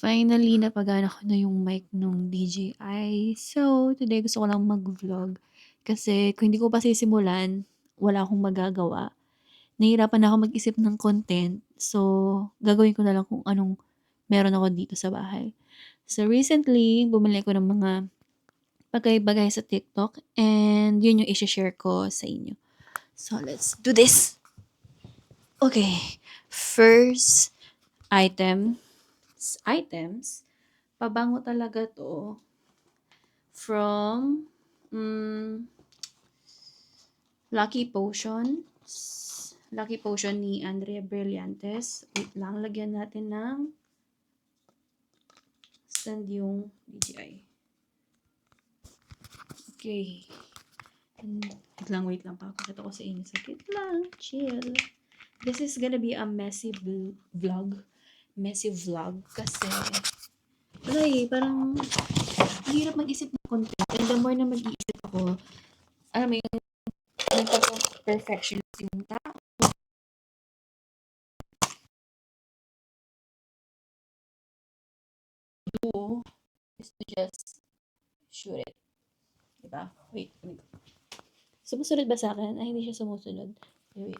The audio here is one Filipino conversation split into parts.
Finally, napagana ko na yung mic nung DJI. So, today gusto ko lang mag-vlog. Kasi kung hindi ko pa sisimulan, wala akong magagawa. Nahihirapan na ako mag-isip ng content. So, gagawin ko na lang kung anong meron ako dito sa bahay. So, recently, bumili ko ng mga bagay-bagay sa TikTok. And yun yung isi-share ko sa inyo. So, let's do this! Okay. First items, pabango talaga 'to from, Lucky Potions. Lucky Potion ni Andrea Brillantes. Wait lang, lagyan natin ng stand yung DJI. Okay. Wait lang, papakita ko sa inyo. Sakit lang, chill. This is gonna be a messy vlog. Messy vlog kasi, wala parang, ang hirap mag-isip ng content. And the more na mag-iisip ako, alam mo yung perfectionist yung tao. Do is to just shoot it. Diba? Wait. Sumusunod ba sa akin? Ay, hindi siya sumusunod. Wait.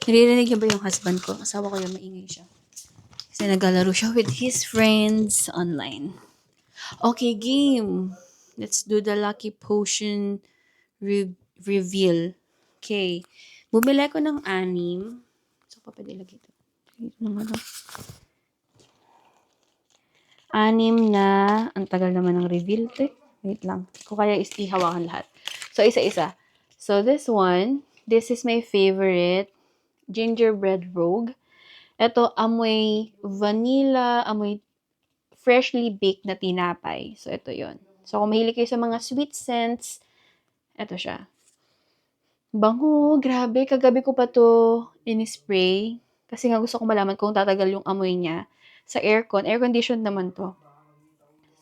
Naririnig niyo ba yung husband ko? Asawa ko yung maingay siya. Kasi naglalaro siya with his friends online. Okay, game. Let's do the Lucky Potion reveal. Okay. Bumili ko ng 6. So, pa pwede lagay ito. Ito naman lang. 6 na, ang tagal naman ng reveal to. Wait lang. Kung kaya ihawakan lahat. So, isa-isa. So, this is my favorite. Gingerbread Rogue. Ito, amoy vanilla, amoy freshly baked na tinapay. So, ito yon. So, kung mahilig kayo sa mga sweet scents, ito siya. Bango, grabe. Kagabi ko pa to in-spray. Kasi nga gusto ko malaman kung tatagal yung amoy niya. Sa aircon. Air conditioned naman to.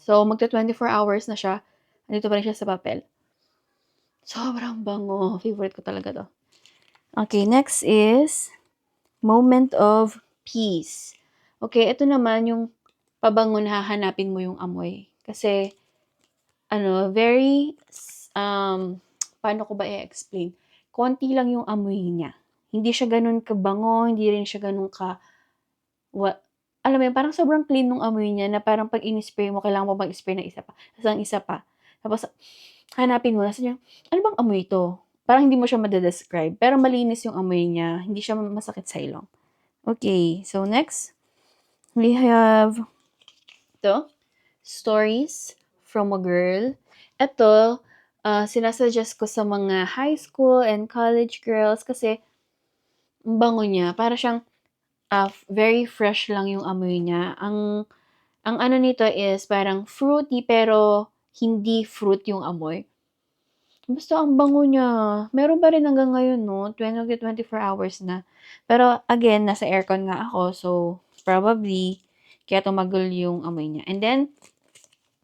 So, magta 24 hours na siya. Andito pa rin siya sa papel. Sobrang bango. Favorite ko talaga to. Okay, next is Moment of Peace. Okay, ito naman yung pabango na hahanapin mo yung amoy. Kasi, paano ko ba i-explain? Konti lang yung amoy niya. Hindi siya ganun kabango, hindi rin siya ganun alam mo yun, parang sobrang clean nung amoy niya na parang pag in-spray mo, kailangan mo mag-spray na isa pa. Tapos ang isa pa. Tapos, hanapin mo, nasa niya, ano bang amoy ito? Parang hindi mo siya madedescribe. Pero malinis yung amoy niya. Hindi siya masakit sa ilong. Okay, so next, we have ito, Stories from a Girl. Ito, sinasuggest ko sa mga high school and college girls kasi ang bango niya. Para siyang very fresh lang yung amoy niya. Ang ano nito is parang fruity pero hindi fruit yung amoy. Basta ang bango niya. Meron pa rin hanggang ngayon, no? 24 hours na. Pero again, nasa aircon nga ako. So, probably, kaya tumagol yung amoy niya. And then,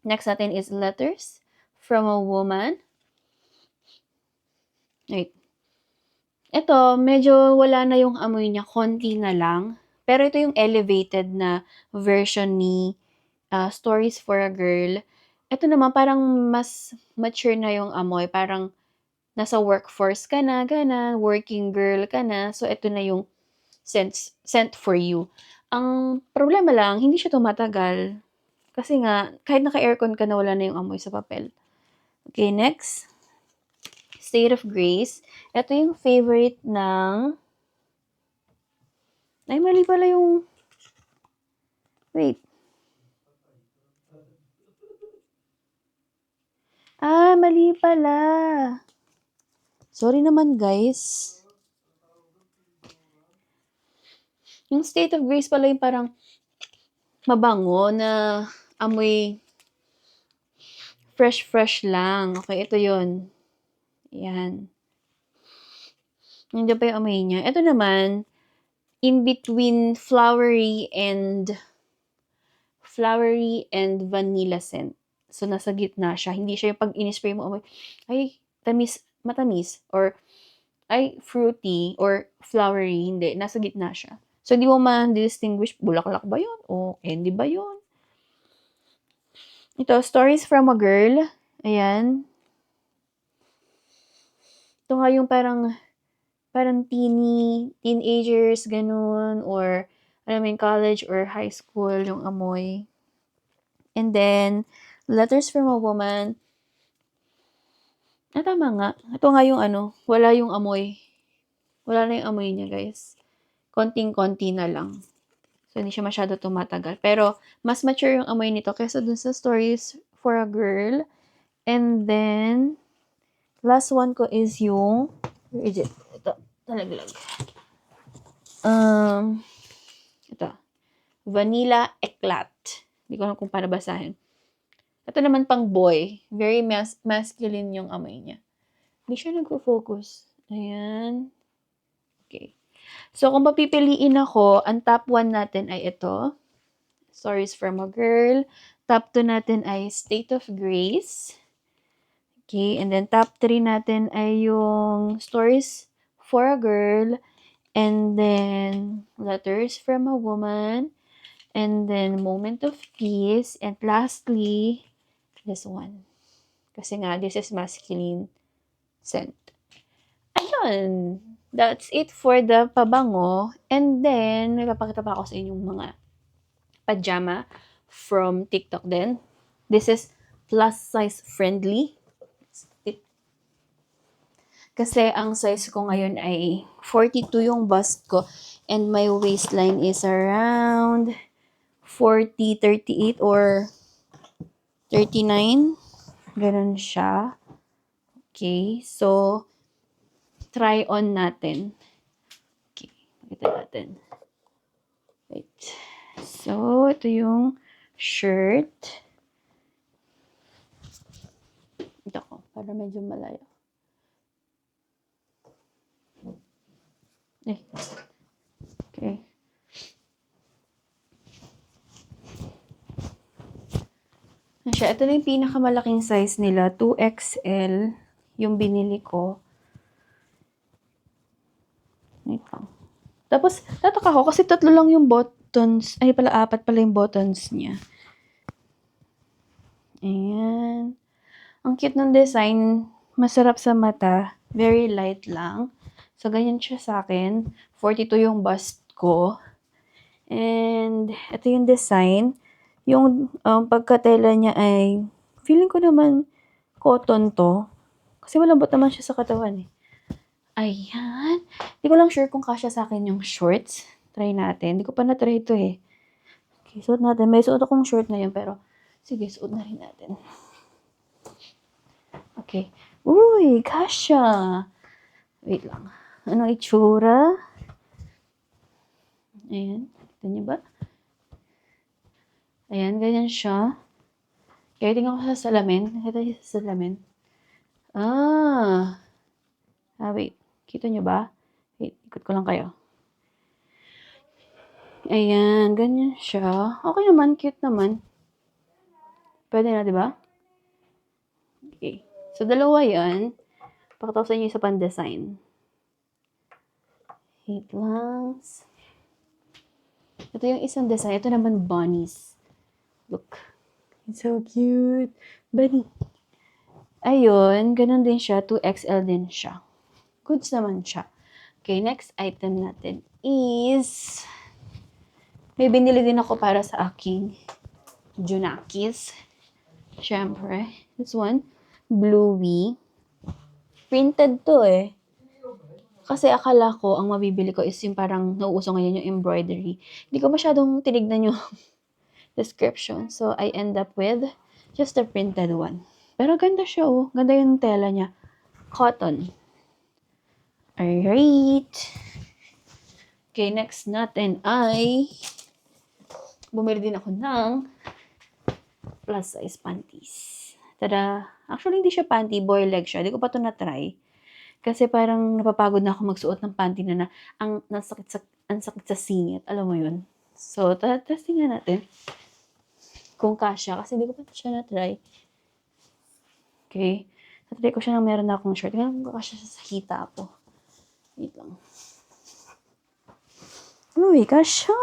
next natin is Letters from a Woman. Wait. Ito, medyo wala na yung amoy niya. Konti na lang. Pero ito yung elevated na version ni Stories for a Girl. Ito naman, parang mas mature na yung amoy. Parang nasa workforce ka na, gana, working girl ka na. So, ito na yung sent for you. Ang problema lang, hindi siya tumatagal. Kasi nga, kahit naka-aircon ka na, wala na yung amoy sa papel. Okay, next. State of Grace. Ito yung favorite ng... Ay, mali pala yung... Wait. Mali pala. Sorry naman, guys. Yung State of Grace pala yung parang mabango na amoy fresh lang. Okay, ito yon. Yan. Hindi pa yung amoy niya. Ito naman, in between flowery and vanilla scent. So, nasa gitna siya. Hindi siya yung pag in-spray mo amoy, ay, tamis, matamis or ay fruity or flowery, hindi. Nasa gitna siya. So, hindi mo ma-distinguish, bulaklak ba yun? O candy ba yun? Ito, Stories from a Girl. Ayan. Ito nga yung parang teenagers, ganun, or, alam mo yung college or high school, yung amoy. And then, Letters from a Woman. Tama nga. Ito nga yung wala yung amoy. Wala na yung amoy niya, guys. Konting-konti na lang. So, hindi siya masyado tumatagal. Pero, mas mature yung amoy nito kaysa dun sa Stories for a Girl. And then, last one ko is yung, where is it? Ito, talaglag. Ito. Vanilla Eclat. Hindi ko alam kung paano basahin. Ito naman pang boy. Very masculine yung amoy niya. Hindi siya nagpo-focus. Ayan. Okay. So, kung papipiliin ako, ang top 1 natin ay ito. Stories from a Girl. Top 2 natin ay State of Grace. Okay. And then, top 3 natin ay yung Stories for a Girl. And then, Letters from a Woman. And then, Moment of Peace. And lastly, this one. Kasi nga, this is masculine scent. Ayun. That's it for the pabango. And then, may papakita pa ako sa inyong mga pajama from TikTok din. This is plus size friendly. Kasi ang size ko ngayon ay 42 yung bust ko. And my waistline is around 40, 38 or 39. Ganun siya. Okay. So, try on natin. Okay. Pakita natin. Wait. So, ito yung shirt. Ito ko. Para medyo malayo. Okay. Siya. Ito na yung pinakamalaking size nila. 2XL. Yung binili ko. Wait lang. Tapos, tataka ko kasi 3 lang yung buttons. Ay, pala 4 pala yung buttons niya. Ayan. Ang cute ng design. Masarap sa mata. Very light lang. So, ganyan siya sa akin. 42 yung bust ko. And, ito yung design. Yung pagkatela niya ay, feeling ko naman, cotton to. Kasi malambot naman siya sa katawan eh. Ayan. Hindi ko lang sure kung kasya sa akin yung shorts. Try natin. Hindi ko pa na-try ito eh. Okay, suot natin. May suot akong short na yun, pero sige, suot na rin natin. Okay. Uy, kasya. Wait lang. Ano itsura? Ayan. Kita niyo ba? Ayan, ganyan siya. Kaya tingnan ko sa salamin. Nakita niyo sa salamin? Wait. Kita niyo ba? Wait, ikot ko lang kayo. Ayan, ganyan siya. Okay naman, cute naman. Pwede na, di ba? Okay. So, dalawa yan. Pakita ko sa inyo isa pang design. Wait lang. Ito yung isang design. Ito naman bunnies. Look. It's so cute. Bunny. Ayun, ganun din siya. 2XL din siya. Goods naman siya. Okay, next item natin is may binili din ako para sa aking Junakis. Siyempre. This one. Bluey. Printed to eh. Kasi akala ko, ang mabibili ko is yung parang nauuso ngayon yung embroidery. Hindi ko masyadong tinignan yung description. So, I end up with just the printed one. Pero ganda siya oh. Ganda yung tela niya. Cotton. Alright. Okay, next natin ay bumili din ako ng plus size panties. Tada! Actually, hindi siya panty. Boy leg siya. Hindi ko pa ito na-try. Kasi parang napapagod na ako magsuot ng panty na ang sakit sa singit. Alam mo yun? So, testing nga natin kung kasya. Kasi hindi ko pa siya na-try. Okay. Tatry ko siya ng meron na akong shirt. Tingnan ko kasi sa hita ko. Wait lang. Uy, kasha!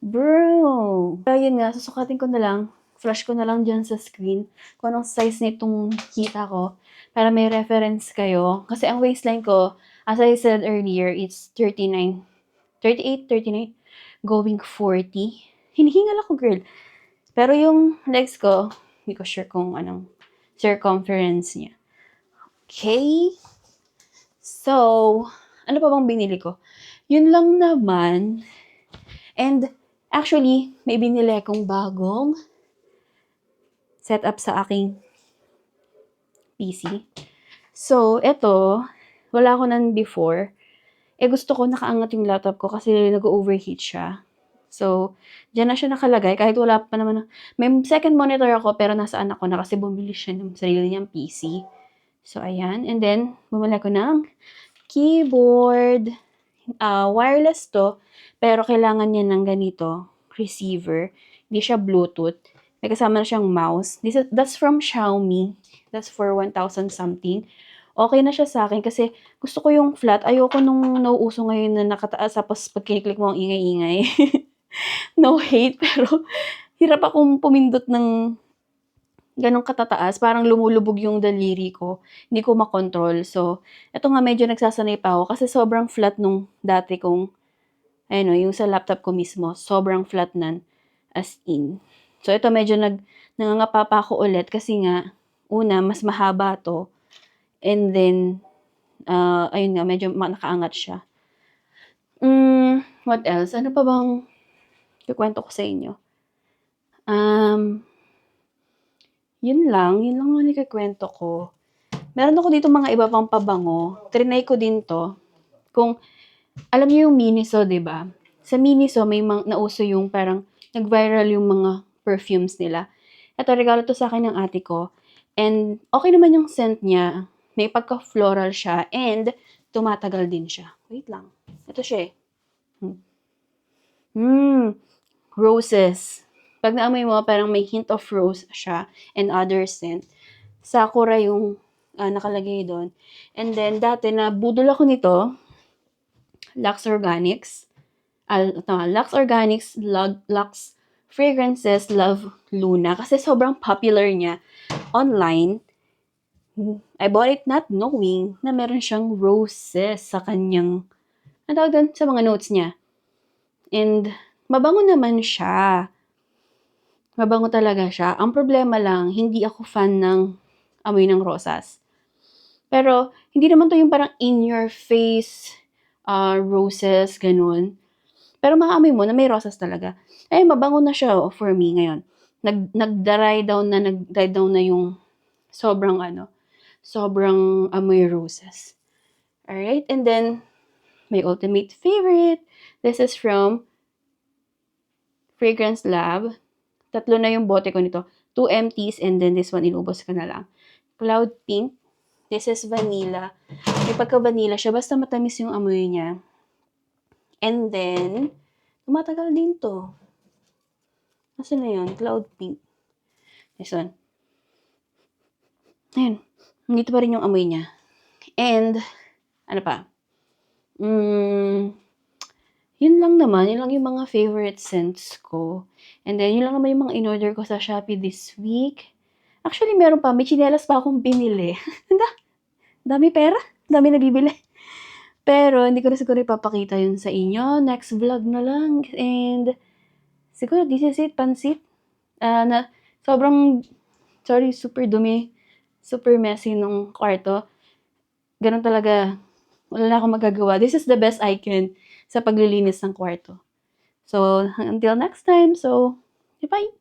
Bro! Ayun nga, susukatin ko na lang. Flash ko na lang dyan sa screen kung anong size nitong hita ko para may reference kayo. Kasi ang waistline ko, as I said earlier, it's 39. 38, 39, going 40. Hinihingal ako, girl. Pero yung legs ko, hindi ko sure kung anong circumference niya. Okay? So, ano pa bang binili ko? Yun lang naman. And, actually, may binili akong bagong setup sa aking PC. So, eto, wala ko nan before. Gusto ko nakaangat yung laptop ko kasi nag-overheat siya. So, dyan na siya nakalagay kahit wala pa naman. May second monitor ako pero nasa anak ko na kasi bumili siya ng sarili niyang PC. So, ayan. And then, bumili ko ng keyboard. Wireless to, pero kailangan niya ng ganito, receiver. Hindi siya Bluetooth. May kasama na siyang mouse. That's from Xiaomi. That's for 1,000 something. Okay na siya sa akin kasi gusto ko yung flat. Ayoko nung nauuso ngayon na nakataas tapos pag kiniklik mo ang ingay-ingay. No hate, pero hirap akong pumindot ng ganong katataas. Parang lumulubog yung daliri ko. Hindi ko makontrol. So, eto nga medyo nagsasanay pa ako kasi sobrang flat nung dati kong, ayun o, yung sa laptop ko mismo. Sobrang flat nan. As in. So, ito medyo nangangapa pa ako ulit kasi nga, una, mas mahaba to. And then, ayun nga, medyo nakaangat siya. What else? Ano pa bang kukwento ko sa inyo? Yun lang ang ikukwento ko. Meron ako dito mga iba pang pabango. Trinay ko din to. Kung, alam niyo yung Miniso, di ba? Sa Miniso, may nauso yung parang nag-viral yung mga perfumes nila. Ito, regalo to sa akin ng ate ko. And, okay naman yung scent niya. May pagka-floral siya. And, tumatagal din siya. Wait lang. Ito siya eh. Roses. Pag naamoy mo, parang may hint of rose siya and other scent. Sakura yung nakalagay doon. And then, dati na budol ako nito, Lux Organics. Lux Organics, Lux Fragrances, Love Luna. Kasi sobrang popular niya online. I bought it not knowing na meron siyang roses sa kanyang, sa mga notes niya. And, mabango naman siya. Mabango talaga siya. Ang problema lang, hindi ako fan ng amoy ng rosas. Pero, hindi naman to yung parang in-your-face roses, ganun. Pero makaamoy mo na may rosas talaga. Ay, mabango na siya for me ngayon. Nag-dry down na yung sobrang amoy roses. Alright, and then, my ultimate favorite. This is from Fragrance Lab. 3 na yung bote ko nito. 2 empties and then this one inubos ko na lang. Cloud Pink. This is vanilla. May pagka-vanilla siya. Basta matamis yung amoy niya. And then, tumatagal din to. Nasaan na yun? Cloud Pink. This one. Ayun. Dito pa rin yung amoy niya. And, ano pa? Yun lang naman. Yun lang yung mga favorite scents ko. And then, yun lang naman yung mga in-order ko sa Shopee this week. Actually, meron pa. May chinelas pa akong binili. Dami pera. Dami nabibili. Pero, hindi ko na siguro ipapakita yun sa inyo. Next vlog na lang. And, siguro, this is it. Pansit. Super dumi. Super messy nung kwarto. Ganun talaga. Wala na akong magagawa. This is the best I can sa paglilinis ng kwarto. So, until next time. So, bye!